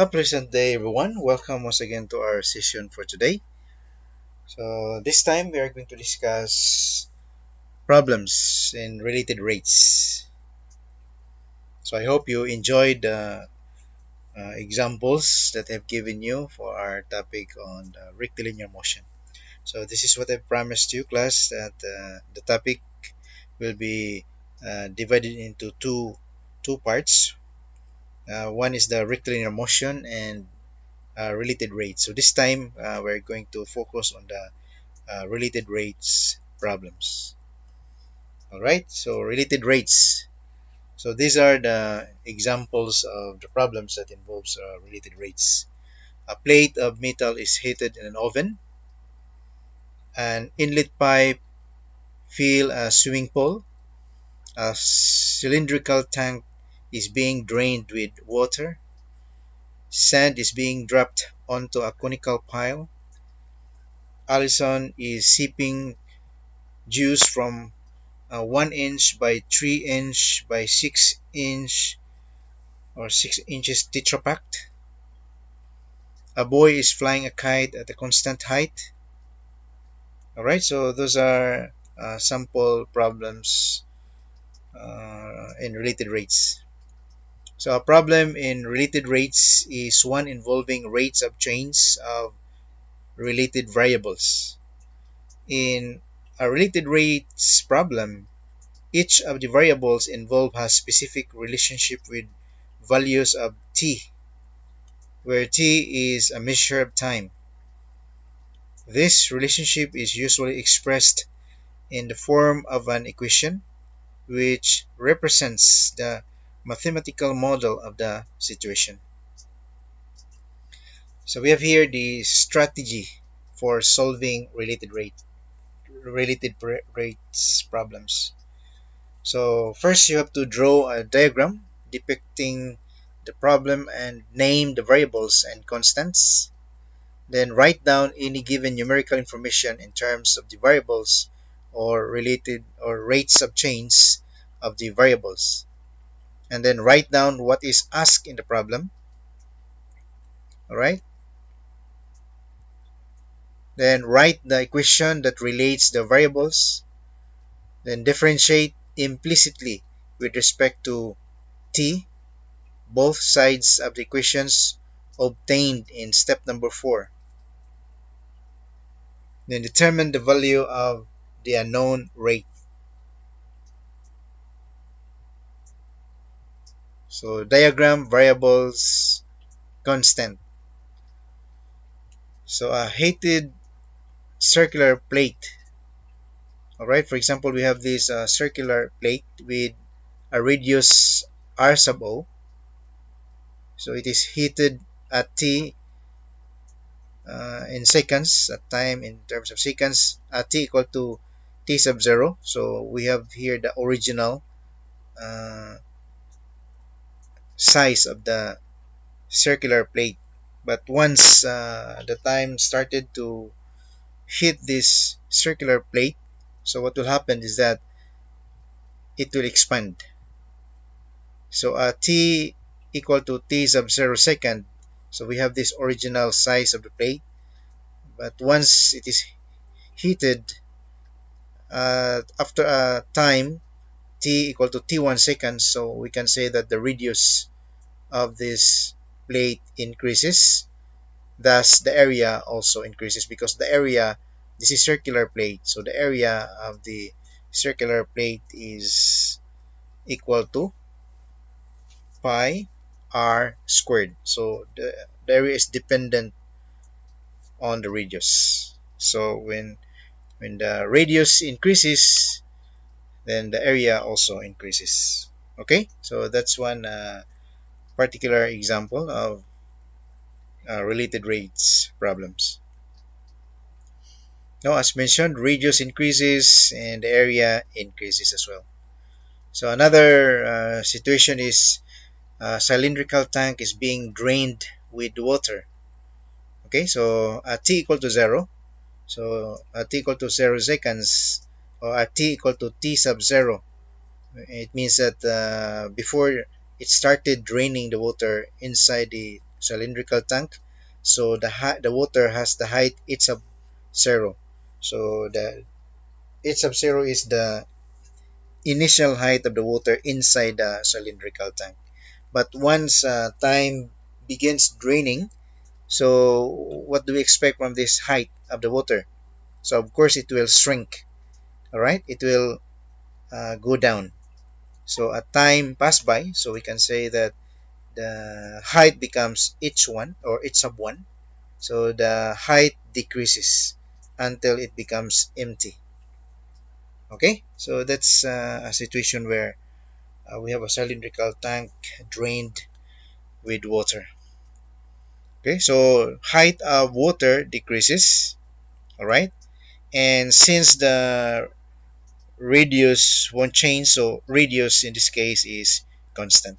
A pleasant day, everyone. Welcome once again to our session for today. So, this time we are going to discuss problems in related rates. So, I hope you enjoyed the examples that I've given you for our topic on rectilinear motion. So, this is what I promised you, class, that the topic will be divided into two parts. One is the rectilinear motion and related rates. So, this time we're going to focus on the related rates problems. All right, so related rates. So these are the examples of the problems that involves related rates. A plate of metal is heated in an oven. An inlet pipe fill a swimming pool. A cylindrical tank is being drained with water. Sand is being dropped onto a conical pile. Allison is sipping juice from a 1 inch by 3 inch by 6 inch or 6 inches Tetra Pak. A boy is flying a kite at a constant height. Alright, so those are sample problems in related rates. So a problem in related rates is one involving rates of change of related variables. In a related rates problem, each of the variables involved has specific relationship with values of t, where t is a measure of time. This relationship is usually expressed in the form of an equation, which represents the mathematical model of the situation. So we have here the strategy for solving related rates problems. So first you have to draw a diagram depicting the problem and name the variables and constants. Then write down any given numerical information in terms of the variables or related or rates of change of the variables. And then write down what is asked in the problem. Alright? Then write the equation that relates the variables. Then differentiate implicitly with respect to t, both sides of the equations obtained in step number 4. Then determine the value of the unknown rate. So diagram variables constant. So a heated circular plate. Alright, for example, we have this circular plate with a radius r sub o. So it is heated at t in seconds, at time in terms of seconds, at t equal to t sub 0. So we have here the original uh, size of the circular plate. But once the time started to hit this circular plate, so what will happen is that it will expand. So t equal to t sub 0 second. So we have this original size of the plate. But once it is heated, after a time t equal to t1 seconds, so we can say that the radius of this plate increases. Thus, the area also increases because the area, this is circular plate, so the area of the circular plate is equal to pi r squared. So the area is dependent on the radius. So when the radius increases, then the area also increases. Okay, so that's one particular example of related rates problems. Now, as mentioned, radius increases and the area increases as well. So another situation is a cylindrical tank is being drained with water. Okay, so at t equal to 0, so at t equal to 0 seconds, or at t equal to t sub 0, it means that before it started draining the water inside the cylindrical tank. So the water has the height h sub 0. So the h sub 0 is the initial height of the water inside the cylindrical tank. But once time begins draining, so what do we expect from this height of the water? So of course it will shrink. All right, it will go down. So as time pass by, so we can say that the height becomes h1 or h sub 1. So the height decreases until it becomes empty. Okay, so that's a situation where we have a cylindrical tank drained with water. Okay, so height of water decreases. All right, and since the radius won't change, so radius in this case is constant,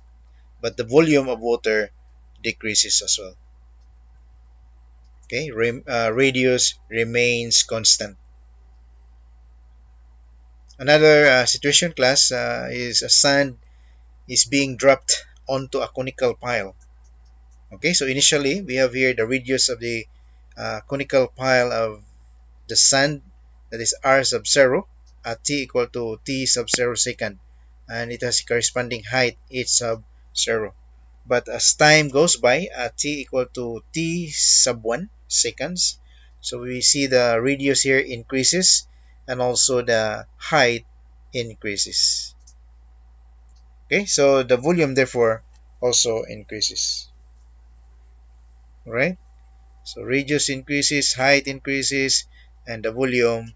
but the volume of water decreases as well. Okay, radius remains constant. Another situation class is a sand is being dropped onto a conical pile. Okay, so initially we have here the radius of the conical pile of the sand, that is r sub 0 at t equal to t sub 0 second, and it has a corresponding height h sub 0. But as time goes by at t equal to t sub 1 seconds, so we see the radius here increases and also the height increases. Okay, so the volume therefore also increases. Right? So radius increases, height increases, and the volume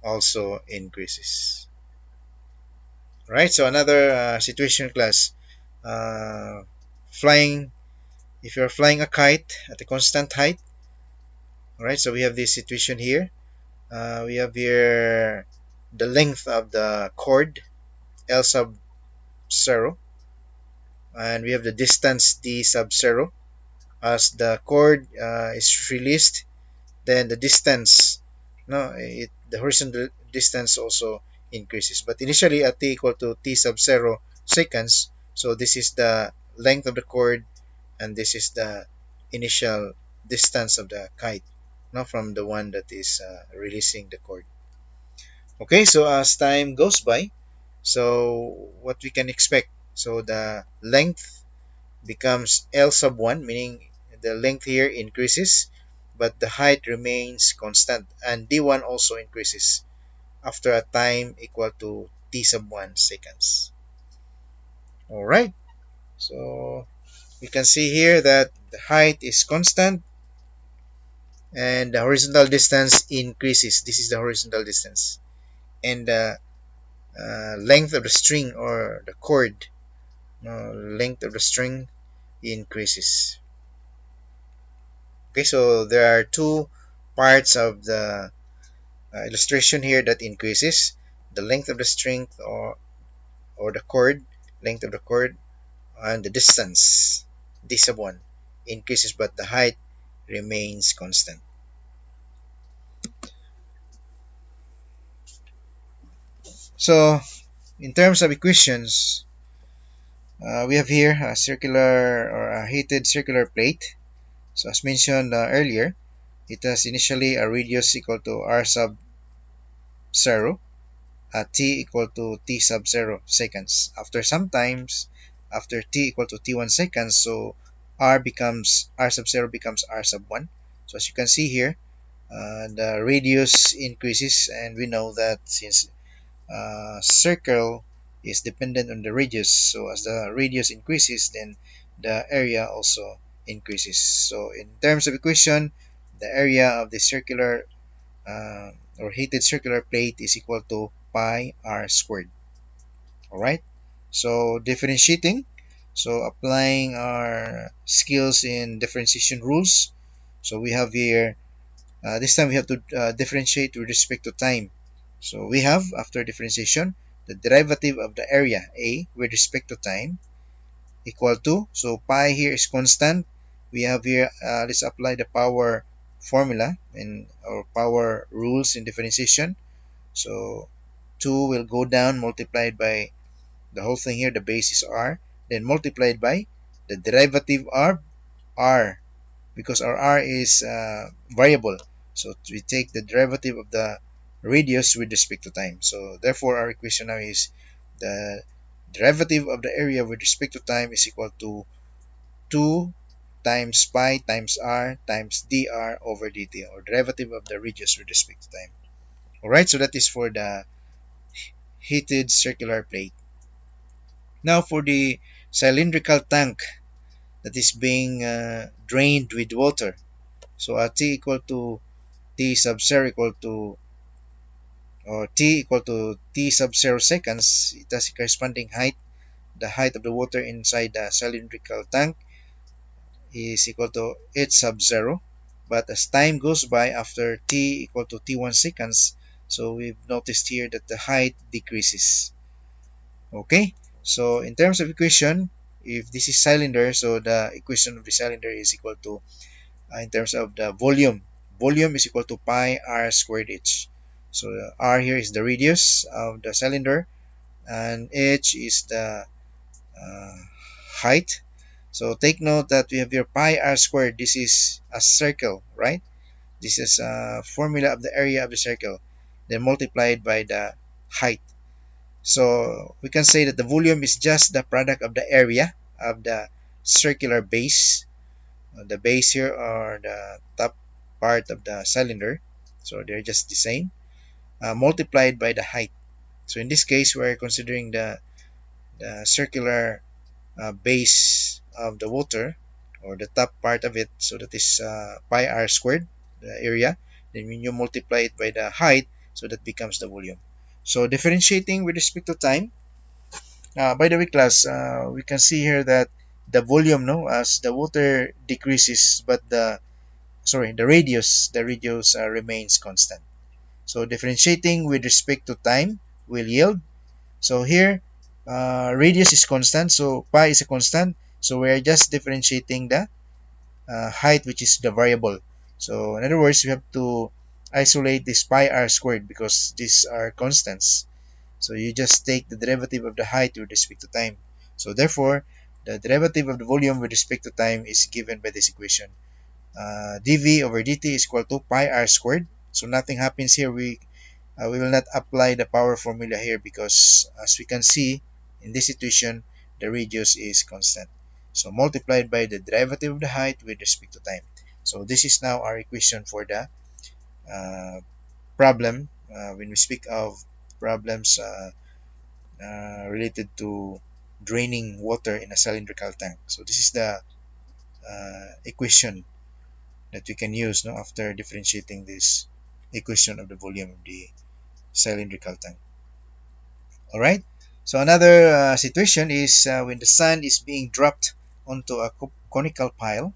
also increases. Right? So another situation class, uh, flying. If you're flying a kite at a constant height, all right. So we have this situation here. We have here the length of the cord L sub 0, and we have the distance D sub 0. As the cord is released, then the distance, no, the horizontal distance also increases. But initially at t equal to t sub 0 seconds, so this is the length of the cord, and this is the initial distance of the kite, no, from the one that is releasing the cord. Okay, so as time goes by, so what we can expect, so the length becomes L sub 1, meaning the length here increases, but the height remains constant, and D1 also increases after a time equal to T sub 1 seconds. Alright, so we can see here that the height is constant and the horizontal distance increases. This is the horizontal distance. And the length of the string or the cord, length of the string increases. Okay, so there are two parts of the illustration here that increases: the length of the string or the cord, length of the cord, and the distance, d sub 1, increases, but the height remains constant. So in terms of equations, we have here a circular or a heated circular plate. So as mentioned earlier, it has initially a radius equal to r sub 0 at t equal to t sub 0 seconds. After sometimes, after t equal to t1 seconds, so r sub 0 becomes r sub 1. So as you can see here, the radius increases, and we know that since circle is dependent on the radius, so as the radius increases, then the area also increases. So in terms of equation, the area of the circular or heated circular plate is equal to pi r squared. Alright, so differentiating, so applying our skills in differentiation rules. So we have here, this time we have to differentiate with respect to time. So we have, after differentiation, the derivative of the area A with respect to time equal to, so pi here is constant. We have here, let's apply the power formula in or power rules in differentiation. So 2 will go down, multiplied by the whole thing here, the base is r, then multiplied by the derivative r, because our r is variable. So we take the derivative of the radius with respect to time. So therefore our equation now is the derivative of the area with respect to time is equal to 2 times pi times r times dr over dt, or derivative of the radius with respect to time. Alright, so that is for the heated circular plate. Now for the cylindrical tank that is being drained with water. So t equal to t sub 0 equal to, or t equal to t sub 0 seconds, it has a corresponding height. The height of the water inside the cylindrical tank is equal to h sub 0. But as time goes by, after t equal to t1 seconds, so we've noticed here that the height decreases. Okay, so in terms of equation, if this is cylinder, so the equation of the cylinder is equal to, in terms of the volume is equal to pi r squared h. So r here is the radius of the cylinder, and h is the uh, height. So take note that we have here pi r squared. This is a circle, right? This is a formula of the area of the circle, then multiplied by the height. So we can say that the volume is just the product of the area of the circular base, the base here, or the top part of the cylinder. So they're just the same, multiplied by the height. So in this case, we're considering the circular base of the water, or the top part of it. So that is pi r squared, the area. Then when you multiply it by the height, so that becomes the volume. So differentiating with respect to time. By the way, class, we can see here that the volume, no, as the water decreases, but the radius remains constant. So differentiating with respect to time will yield. So here, radius is constant, so pi is a constant. So we are just differentiating the height, which is the variable. So in other words, we have to isolate this pi r squared because these are constants. So you just take the derivative of the height with respect to time. So therefore, the derivative of the volume with respect to time is given by this equation. dv over dt is equal to pi r squared. So nothing happens here. We will not apply the power formula here because, as we can see in this situation, the radius is constant. So multiplied by the derivative of the height with respect to time. So this is now our equation for the problem, when we speak of problems related to draining water in a cylindrical tank. So this is the equation that we can use, no, after differentiating this equation of the volume of the cylindrical tank. Alright, so another situation is when the sand is being dropped onto a conical pile.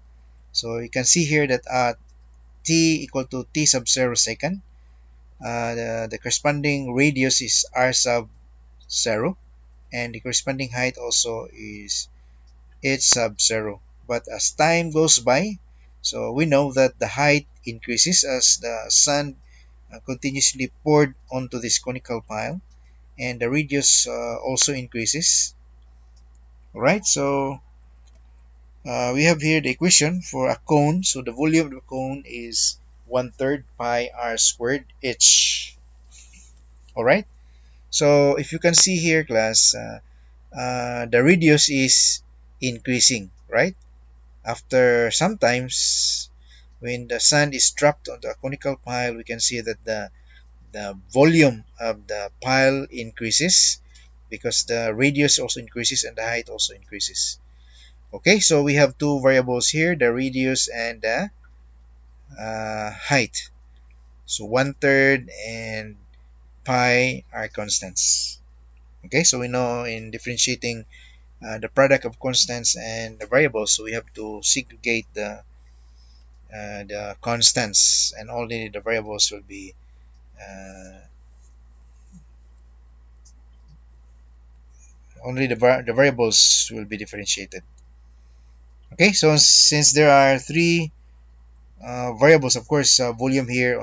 So you can see here that at t equal to t sub 0 second, the corresponding radius is r sub 0, and the corresponding height also is h sub 0. But as time goes by, so we know that the height increases as the sand continuously poured onto this conical pile, and the radius also increases. Alright, so we have here the equation for a cone. So the volume of the cone is 1/3 pi r squared h. Alright, so if you can see here, class, the radius is increasing, right? After sometimes, when the sand is dropped on the conical pile, we can see that the volume of the pile increases because the radius also increases and the height also increases. Okay, so we have two variables here, the radius and the height. So 1/3 and pi are constants. Okay, so we know in differentiating the product of constants and the variables, so we have to segregate the constants, and only the variables will be the variables will be differentiated. Okay, so since there are three variables, of course, volume here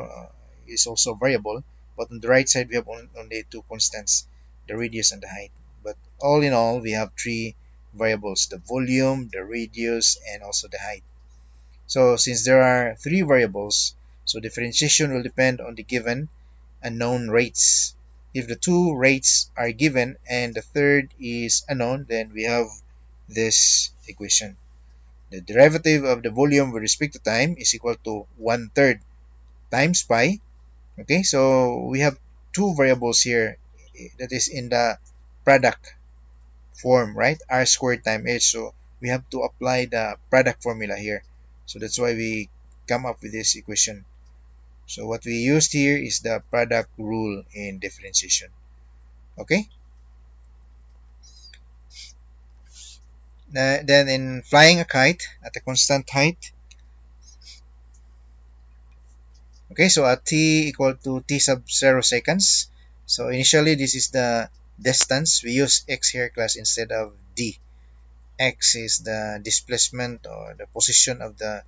is also variable, but on the right side we have only two constants, the radius and the height. But all in all, we have three variables: the volume, the radius, and also the height. So since there are three variables, so differentiation will depend on the given unknown rates. If the two rates are given and the third is unknown, then we have this equation. The derivative of the volume with respect to time is equal to 1/3 times pi. Okay, so we have two variables here that is in the product form, right? R squared times h. So we have to apply the product formula here. So that's why we come up with this equation. So what we used here is the product rule in differentiation. Okay. Then in flying a kite at a constant height, okay, so at t equal to t sub 0 seconds. So initially this is the distance. We use x here class instead of d. X is the displacement or the position of the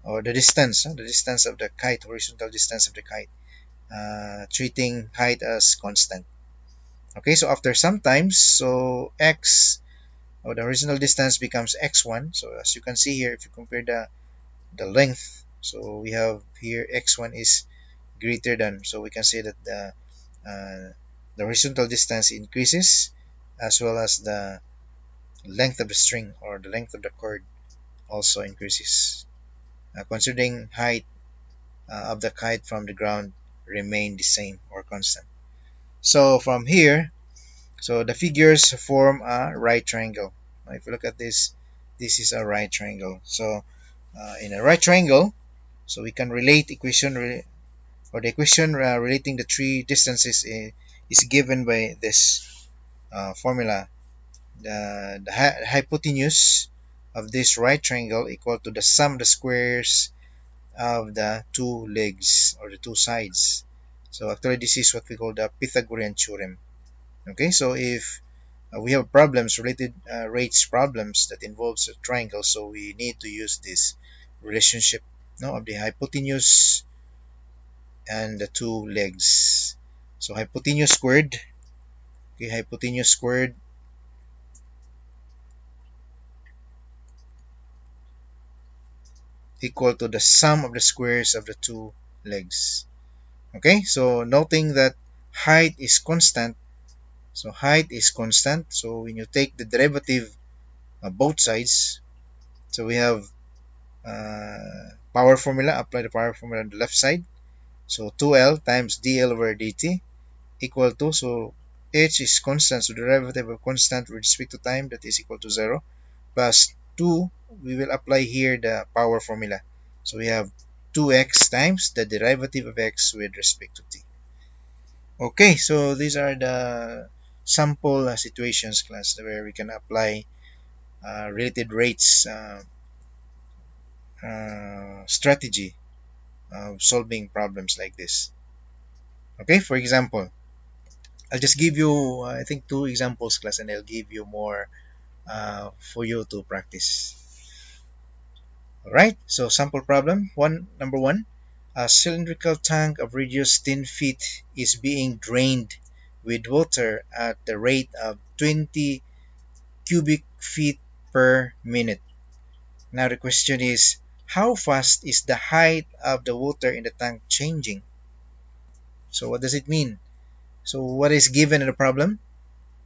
or the distance of the kite, horizontal distance of the kite, treating height as constant. Okay, so after some times, so x or the horizontal distance becomes x1. So as you can see here, if you compare the length, so we have here x1 is greater than, so we can say that the horizontal distance increases as well as the length of the string or the length of the cord also increases, considering height of the kite from the ground remain the same or constant. So from here, so the figures form a right triangle. Now if you look at this, this is a right triangle. So in a right triangle, so we can relate equation or the equation relating the three distances is given by this formula. The hypotenuse of this right triangle equal to the sum of the squares of the two legs or the two sides. So actually this is what we call the Pythagorean theorem. Okay, so if we have problems related rates problems that involves a triangle, so we need to use this relationship, no, of the hypotenuse and the two legs. So hypotenuse squared, okay, hypotenuse squared equal to the sum of the squares of the two legs. Okay, so noting that height is constant, so height is constant. So when you take the derivative of both sides, so we have power formula, apply the power formula on the left side. So 2L times dl over dt equal to, so h is constant, so the derivative of constant with respect to time, that is equal to 0, plus 2, we will apply here the power formula. So we have 2x times the derivative of x with respect to t. Okay, so these are the sample situations class where we can apply related rates strategy of solving problems like this. Okay, for example, I'll just give you, I think, two examples class, and I'll give you more for you to practice. All right, so sample problem one, number one. A cylindrical tank of radius 10 feet is being drained with water at the rate of 20 cubic feet per minute. Now the question is, how fast is the height of the water in the tank changing? So what does it mean? So what is given in the problem?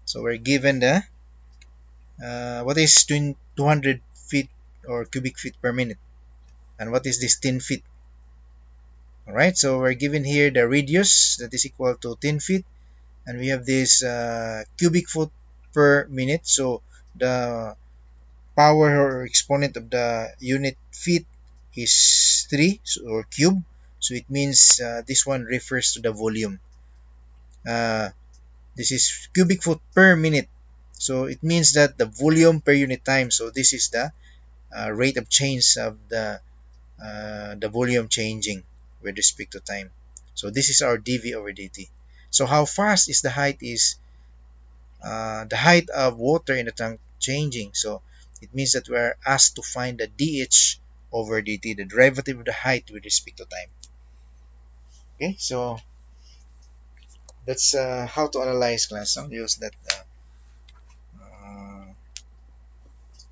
So we're given the what is 200 feet or cubic feet per minute, and what is this 10 feet? All right, so we're given here the radius that is equal to 10 feet, and we have this cubic foot per minute. So the power or exponent of the unit feet is 3, so, or cube. So it means this one refers to the volume. Uh, this is cubic foot per minute. So it means that the volume per unit time. So this is the rate of change of the volume changing with respect to time. So this is our dv over dt. So how fast is the height of water in the tank changing? So it means that we are asked to find the dh over dt, the derivative of the height with respect to time. Okay, so that's how to analyze class. I'll use that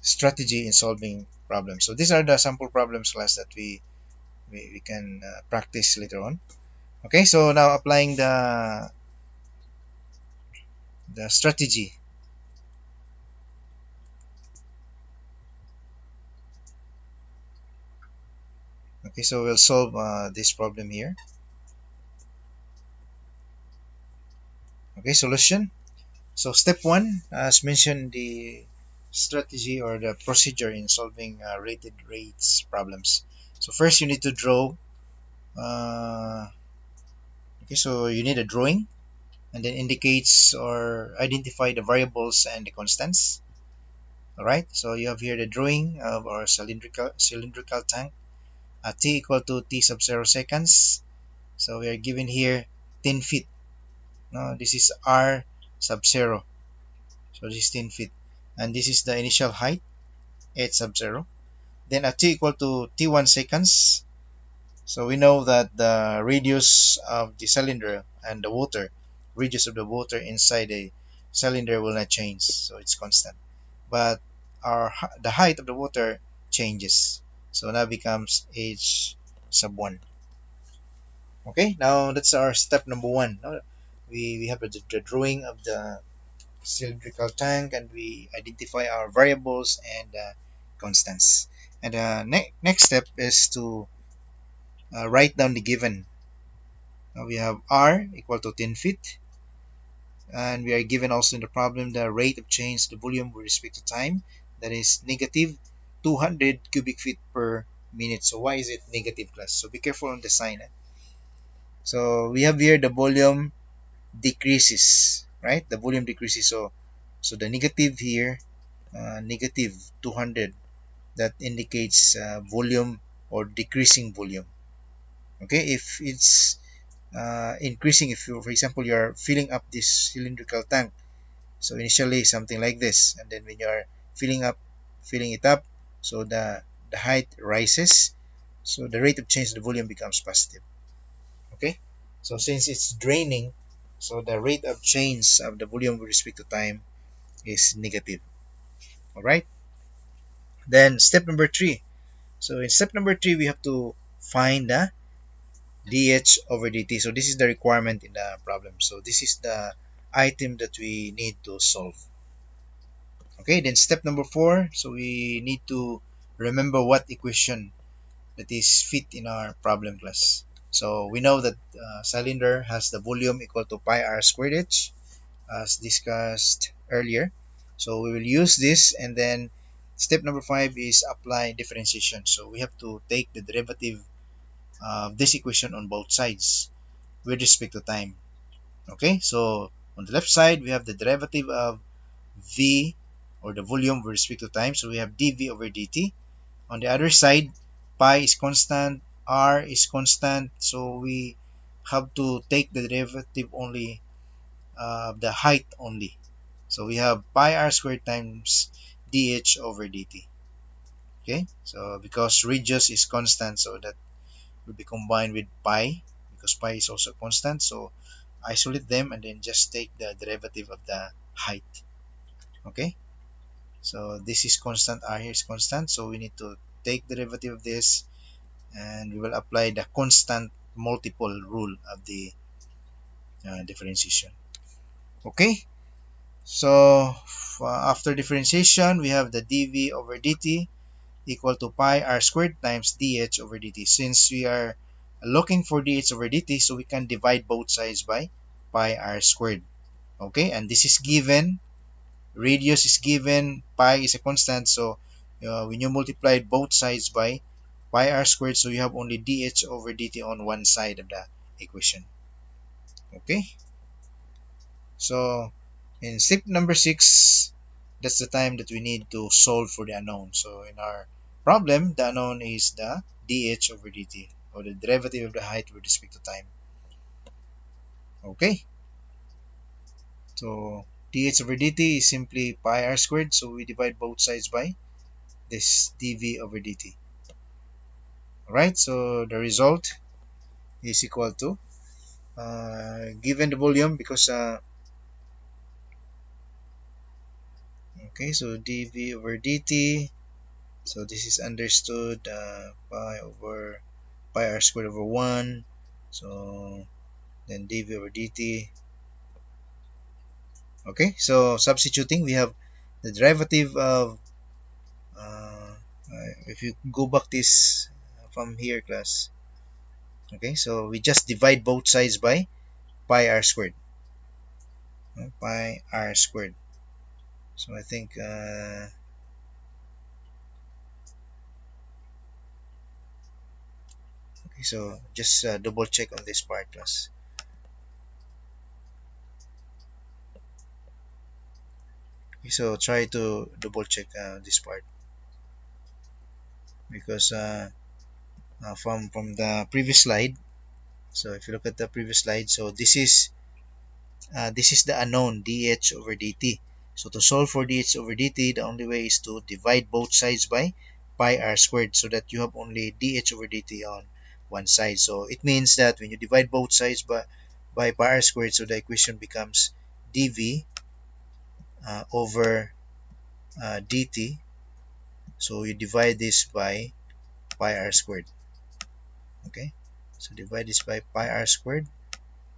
strategy in solving problems. So these are the sample problems class that we can practice later on. Okay, so now applying the strategy. Okay, so we'll solve this problem here. Okay, solution. So step one, as mentioned, the strategy or the procedure in solving rated rates problems. So first you need to draw. Uh, okay, so you need a drawing and then indicates or identify the variables and the constants. All right. So you have here the drawing of our cylindrical tank at t equal to t sub 0 seconds. So we are given here 10 feet. No, this is r sub 0. So this is 10 feet. And this is the initial height, 8 sub 0. Then at t equal to t1 seconds, so we know that the radius of the cylinder and the water, radius of the water inside the cylinder will not change, so it's constant. But the height of the water changes, so now becomes h sub 1. Okay, now that's our step number one. Now we have the drawing of the cylindrical tank and we identify our variables and constants. And next step is to write down the given. Now we have r equal to 10 feet, and we are given also in the problem the rate of change the volume with respect to time, that is negative 200 cubic feet per minute. So why is it negative, class? So be careful on the sign. So we have here the volume decreases, right? The volume decreases. So the negative here, negative 200, that indicates volume or decreasing volume. Okay, if it's increasing, if you, for example, you are filling up this cylindrical tank, so initially something like this, and then when you are filling it up, so the height rises, so the rate of change of the volume becomes positive. Okay, so since it's draining, so the rate of change of the volume with respect to time is negative. All right, then step number three. So in step number three, we have to find the dh over dt. So this is the requirement in the problem. So this is the item that we need to solve. Okay, then step number four. So we need to remember what equation that is fit in our problem class. So we know that cylinder has the volume equal to pi r squared h, as discussed earlier. So we will use this, and then step number five is apply differentiation. So we have to take the derivative of this equation on both sides with respect to time. Okay, so on the left side we have the derivative of v, or the volume with respect to time, so we have dv over dt. On the other side, pi is constant, r is constant, so we have to take the derivative only of the height only. So we have pi r squared times dh over dt. Okay, so because radius is constant, so that will be combined with pi, because pi is also constant, so isolate them and then just take the derivative of the height. Okay, so this is constant, r here is constant, so we need to take the derivative of this, and we will apply the constant multiple rule of the differentiation. Okay, so after differentiation we have the dv over dt equal to pi r squared times dh over dt. Since we are looking for dh over dt, so we can divide both sides by pi r squared. Okay, and this is given, radius is given, pi is a constant, so when you multiply both sides by pi r squared, so you have only dh over dt on one side of the equation. Okay, so in step number 6, that's the time that we need to solve for the unknown. So in our problem, the unknown is the dh over dt, or the derivative of the height with respect to time. Okay, so dh over dt is simply pi r squared, so we divide both sides by this dv over dt. Alright, so the result is equal to, given the volume, because Okay, so dv over dt. So this is understood, pi r squared over 1. So then dv over dt. Okay, so substituting, we have the derivative of, if you go back this from here, class. Okay, so we just divide both sides by pi r squared. Pi r squared. So I think, okay, so just double check on this part, class. Okay, so try to double check this part, because from the previous slide. So if you look at the previous slide, so this is the unknown dh over dt. So to solve for dh over dt, the only way is to divide both sides by pi r squared, so that you have only dh over dt on one side. So it means that when you divide both sides by pi r squared, so the equation becomes dv over dt. So you divide this by pi r squared. Okay, so divide this by pi r squared,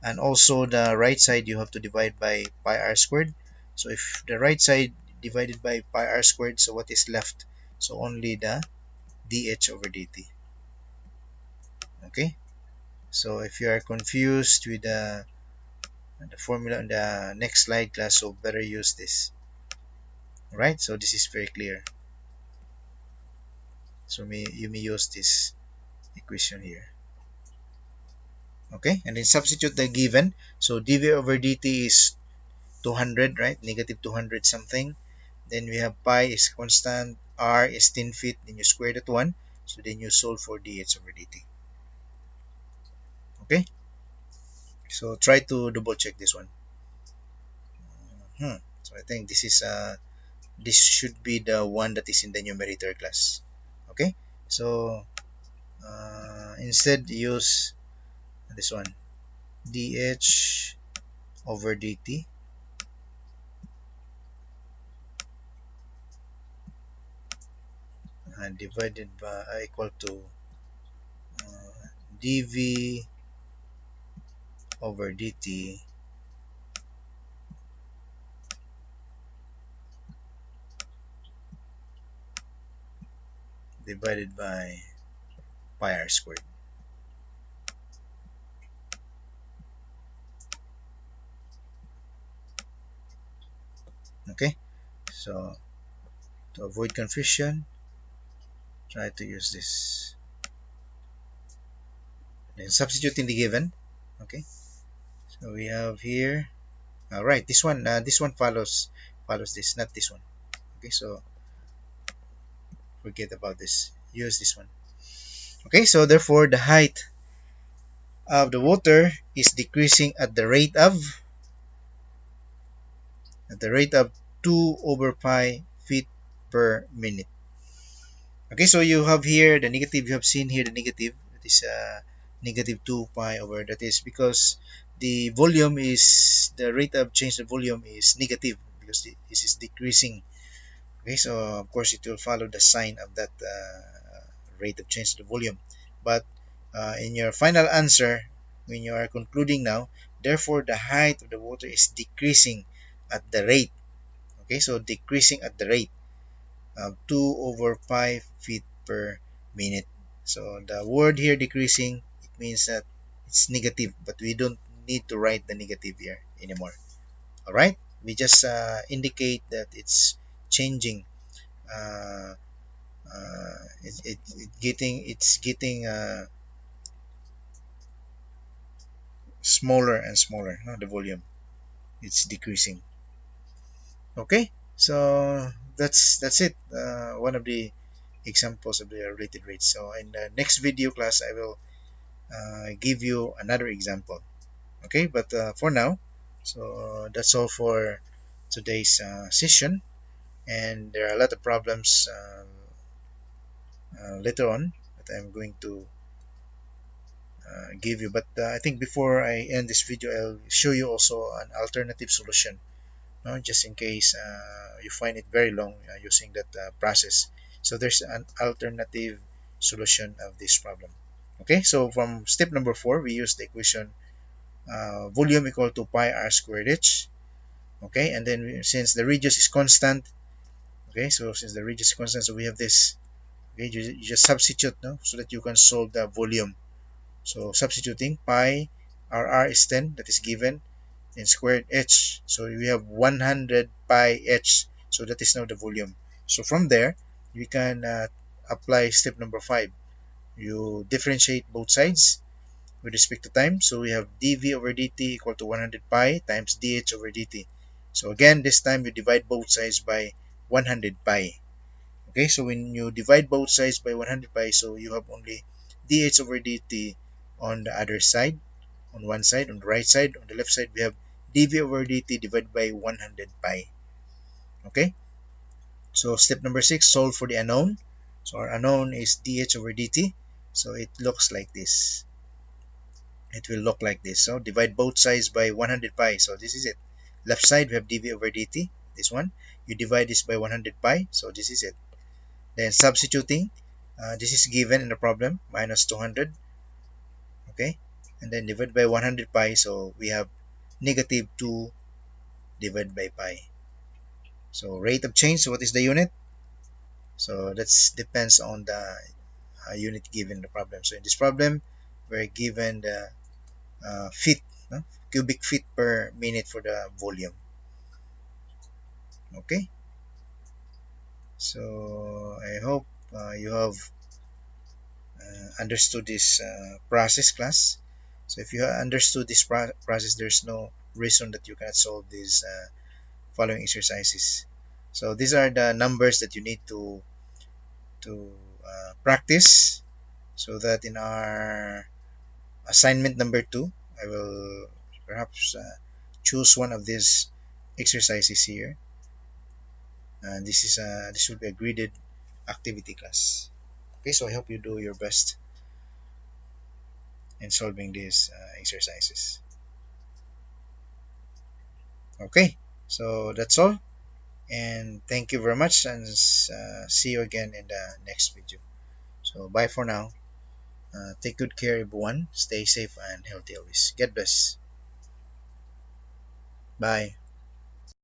and also the right side you have to divide by pi r squared. So if the right side divided by pi r squared, so what is left? So only the dh over dt. Okay, so if you are confused with the formula on the next slide, class, so better use this. All right, so this is very clear. So you may use this equation here. Okay, and then substitute the given. So dv over dt is 200, right? Negative 200 something. Then we have pi is constant, r is 10 feet, then you square that one. So then you solve for dh over dt. Okay, so try to double check this one. So I think this should be the one that is in the numerator, class. Okay, so instead use this one, dh over dt, divided by equal to dv over dt divided by pi r squared. Okay, so to avoid confusion, try to use this. Then substitute in the given. Okay, so we have here. All right, this one follows this, not this one. Okay, so forget about this. Use this one. Okay, so therefore the height of the water is decreasing at the rate of 2 over pi feet per minute. Okay, so you have here the negative. You have seen here the negative. That is negative 2 pi over. That is because the volume is the rate of change. The volume is negative because this is decreasing. Okay, so of course it will follow the sign of that rate of change of the volume. But in your final answer, when you are concluding now, therefore the height of the water is decreasing at the rate. Okay, so decreasing at the rate 2 over pi feet per minute. So the word here decreasing, it means that it's negative, but we don't need to write the negative here anymore. All right, we just indicate that it's changing. Uh, it's getting smaller and smaller. No, the volume, it's decreasing. Okay, so that's it. One of the examples of the related rates. So in the next video class, I will give you another example. Okay, but for now, so that's all for today's session. And there are a lot of problems later on that I'm going to give you. But I think before I end this video, I'll show you also an alternative solution no, just in case you find it very long using that process. So there's an alternative solution of this problem. Okay, so from step number 4, we use the equation volume equal to pi r squared h. Okay, and then since the radius is constant, okay, so since the radius is constant, so we have this. Okay, you just substitute, no, so that you can solve the volume. So substituting pi r is 10, that is given, and squared h. So we have 100 pi h. So that is now the volume. So from there, we can apply step number 5. You differentiate both sides with respect to time. So we have dv over dt equal to 100 pi times dh over dt. So again, this time you divide both sides by 100 pi. Okay, so when you divide both sides by 100 pi, so you have only dh over dt on the other side, on one side, on the right side. On the left side, we have dv over dt divided by 100 pi. Okay, so step number 6, solve for the unknown. So our unknown is dh over dt. So it looks like this. It will look like this. So divide both sides by 100 pi. So this is it. Left side, we have dv over dt. This one. You divide this by 100 pi. So this is it. Then substituting, this is given in the problem, minus 200. Okay, and then divide by 100 pi, so we have negative 2 divided by pi. So rate of change, so what is the unit? So that depends on the unit given the problem. So in this problem, we're given the feet, no? Cubic feet per minute for the volume. Okay, so I hope you have understood this process, class. So if you understood this process, there's no reason that you cannot solve these following exercises. So these are the numbers that you need to practice, so that in our assignment number 2, I will perhaps choose one of these exercises here. And this will be a graded activity, class. Okay, so I hope you do your best in solving these exercises. Okay, so that's all, and thank you very much, and see you again in the next video. So bye for now. Take good care, everyone. Stay safe and healthy always. God bless. Bye.